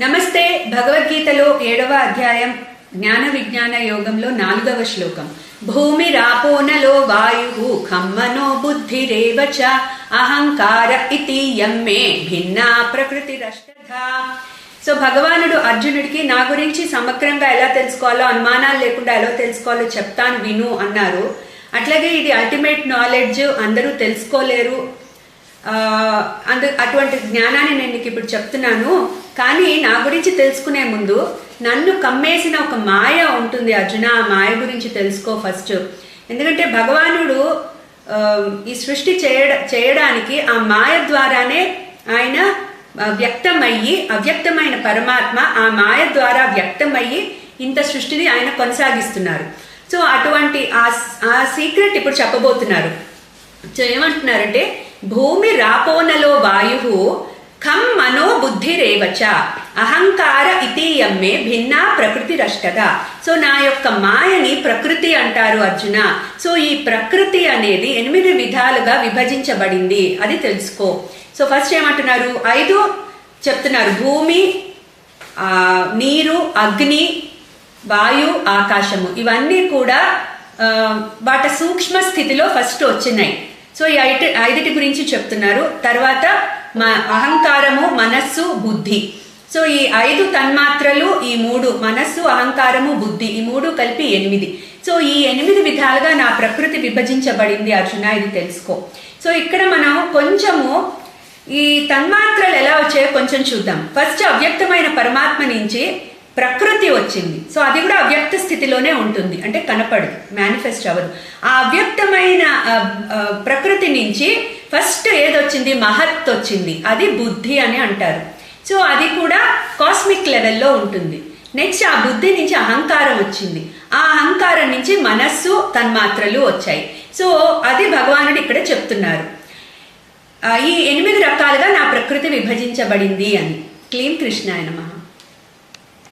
నమస్తే. భగవద్గీతలో 7వ అధ్యాయం జ్ఞాన విజ్ఞాన యోగంలో 4వ శ్లోకం. భూమి రాపోనలో వాయు ఖమ్మనో బుద్ధిరేవ చ అహంకార ఇతి యమ్మే భిన్నా ప్రకృతిరష్టధా. సో భగవానుడు అర్జునుడికి నా గురించి సమగ్రంగా ఎలా తెలుసుకోవాలో, అనుమానాలు లేకుండా ఎలా తెలుసుకోవాలో చెప్తాను విను అన్నారు. అట్లాగే ఇది అల్టిమేట్ నాలెడ్జ్, అందరూ తెలుసుకోలేరు. అటువంటి జ్ఞానాన్ని నేను నీకు ఇప్పుడు చెప్తున్నాను. కానీ నా గురించి తెలుసుకునే ముందు నన్ను కమ్మేసిన ఒక మాయ ఉంటుంది అర్జున, ఆ మాయ గురించి తెలుసుకో ఫస్ట్. ఎందుకంటే భగవానుడు ఈ సృష్టి చేయడానికి ఆ మాయ ద్వారానే ఆయన వ్యక్తమయ్యి, అవ్యక్తమైన పరమాత్మ ఆ మాయ ద్వారా వ్యక్తమయ్యి ఇంత సృష్టిని ఆయన కొనసాగిస్తున్నారు. సో అటువంటి ఆ సీక్రెట్ ఇప్పుడు చెప్పబోతున్నారు. సో ఏమంటున్నారంటే, భూమి రాపోనలో వాయు ఖం మనో బుద్ధిరేవచ అహంకార ఇతి యమ్మే భిన్నా ప్రకృతిరష్టధా. సో నా యొక్క మాయని ప్రకృతి అంటారు అర్జున. సో ఈ ప్రకృతి అనేది 8 విధాలుగా విభజించబడింది, అది తెలుసుకో. సో ఫస్ట్ ఏమంటున్నారు, 5 చెప్తున్నారు. భూమి, నీరు, అగ్ని, వాయు, ఆకాశము, ఇవన్నీ కూడా వాటి సూక్ష్మ స్థితిలో ఫస్ట్ వచ్చినాయి. సో ఈ 5 గురించి చెప్తున్నారు. తర్వాత అహంకారము, మనస్సు, బుద్ధి. సో ఈ 5 తన్మాత్రలు, ఈ 3 మనస్సు, అహంకారము, బుద్ధి, ఈ 3 కలిపి 8. సో ఈ 8 విధాలుగా నా ప్రకృతి విభజించబడింది అర్జున, ఇది తెలుసుకో. సో ఇక్కడ మనం కొంచెము ఈ తన్మాత్రలు ఎలా వచ్చాయో కొంచెం చూద్దాం. ఫస్ట్ అవ్యక్తమైన పరమాత్మ నుంచి ప్రకృతి వచ్చింది. సో అది కూడా అవ్యక్త స్థితిలోనే ఉంటుంది, అంటే కనపడదు, మేనిఫెస్ట్ అవ్వదు. ఆ అవ్యక్తమైన ప్రకృతి నుంచి ఫస్ట్ ఏదొచ్చింది, మహత్ వచ్చింది, అది బుద్ధి అని అంటారు. సో అది కూడా కాస్మిక్ లెవెల్లో ఉంటుంది. నెక్స్ట్ ఆ బుద్ధి నుంచి అహంకారం వచ్చింది, ఆ అహంకారం నుంచి మనస్సు, తన్మాత్రలు వచ్చాయి. సో అది భగవానుడు ఇక్కడ చెప్తున్నారు. ఈ 8 రకాలుగా నా ప్రకృతి విభజించబడింది అని. క్లీం కృష్ణాయ నమః.